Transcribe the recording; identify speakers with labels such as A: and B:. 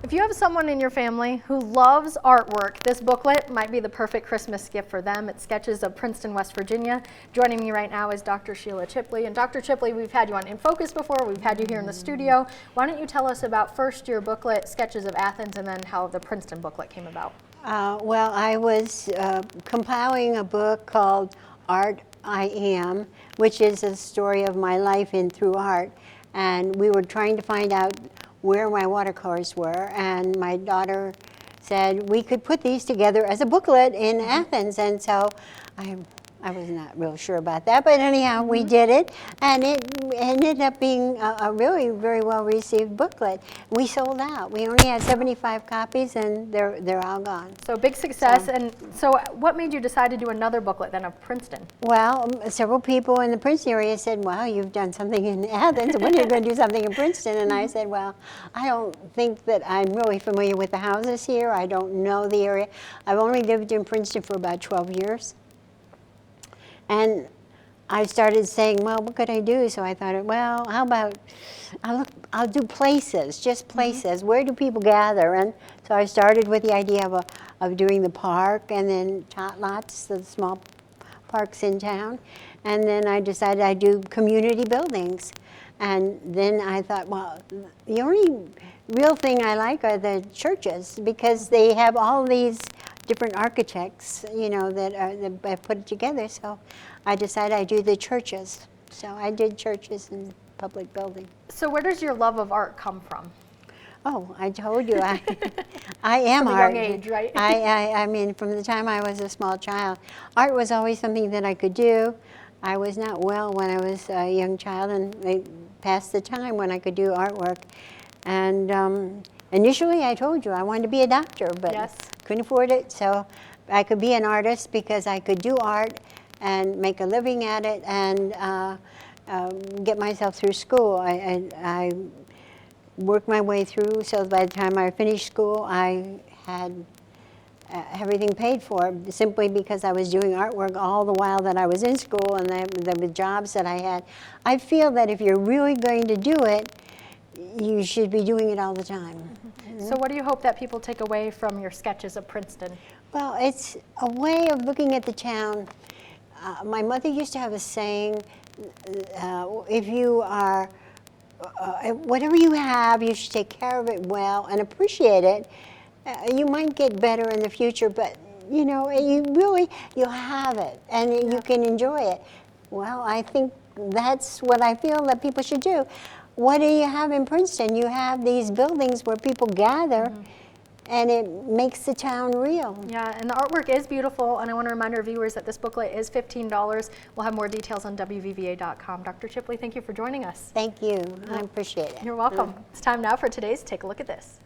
A: If you have someone in your family who loves artwork, this booklet might be the perfect Christmas gift for them. It's Sketches of Princeton, West Virginia. Joining me right now is Dr. Sheila Chipley. And Dr. Chipley, we've had you on In Focus before. We've had you here in the studio. Why don't you tell us about first your booklet, Sketches of Athens, and then how the Princeton booklet came about?
B: Well, I was compiling a book called Art I Am, which is a story of my life in through art. And we were trying to find out where my watercolors were, and my daughter said we could put these together as a booklet in Athens, and so I was not real sure about that, but anyhow, we did it, and it ended up being a really very well received booklet. We sold out. We only had 75 copies, and they're all gone.
A: So big success. And so what made you decide to do another booklet then of Princeton?
B: Well, several people in the Princeton area said, "Wow, you've done something in Athens. When are you going to do something in Princeton?" And I said, "Well, I don't think that I'm really familiar with the houses here. I don't know the area. I've only lived in Princeton for about 12 years." And I started saying, well, what could I do? So I thought, well, how about I'll do places, just places. Where do people gather? And so I started with the idea of doing the park, and then tot lots, the small parks in town. And then I decided I'd do community buildings. And then I thought, well, the only real thing I like are the churches, because they have all these different architects, you know, that put it together. So I decided I'd do the churches. So I did churches and public buildings.
A: So where does your love of art come from?
B: Oh, I told you, I am
A: from
B: art.
A: From a young age, right?
B: I mean, from the time I was a small child, art was always something that I could do. I was not well when I was a young child, and I passed the time when I could do artwork. And initially, I told you I wanted to be a doctor, but couldn't afford it. So I could be an artist because I could do art and make a living at it, and get myself through school. I worked my way through, so by the time I finished school, I had everything paid for, simply because I was doing artwork all the while that I was in school, and the jobs that I had. I feel that if you're really going to do it, you should be doing it all the time.
A: So what do you hope that people take away from your Sketches of Princeton?
B: Well, it's a way of looking at the town. My mother used to have a saying, if you are, whatever you have, you should take care of it well and appreciate it. You might get better in the future, but you know, you'll have it and you can enjoy it. Well, I think that's what I feel that people should do. What do you have in Princeton? You have these buildings where people gather, and it makes the town real. Yeah,
A: and the artwork is beautiful, and I want to remind our viewers that this booklet is $15. We'll have more details on WVVA.com. Dr. Chipley, thank you for joining us.
B: Thank you. I appreciate it.
A: You're welcome. It's time now for today's Take a Look at This.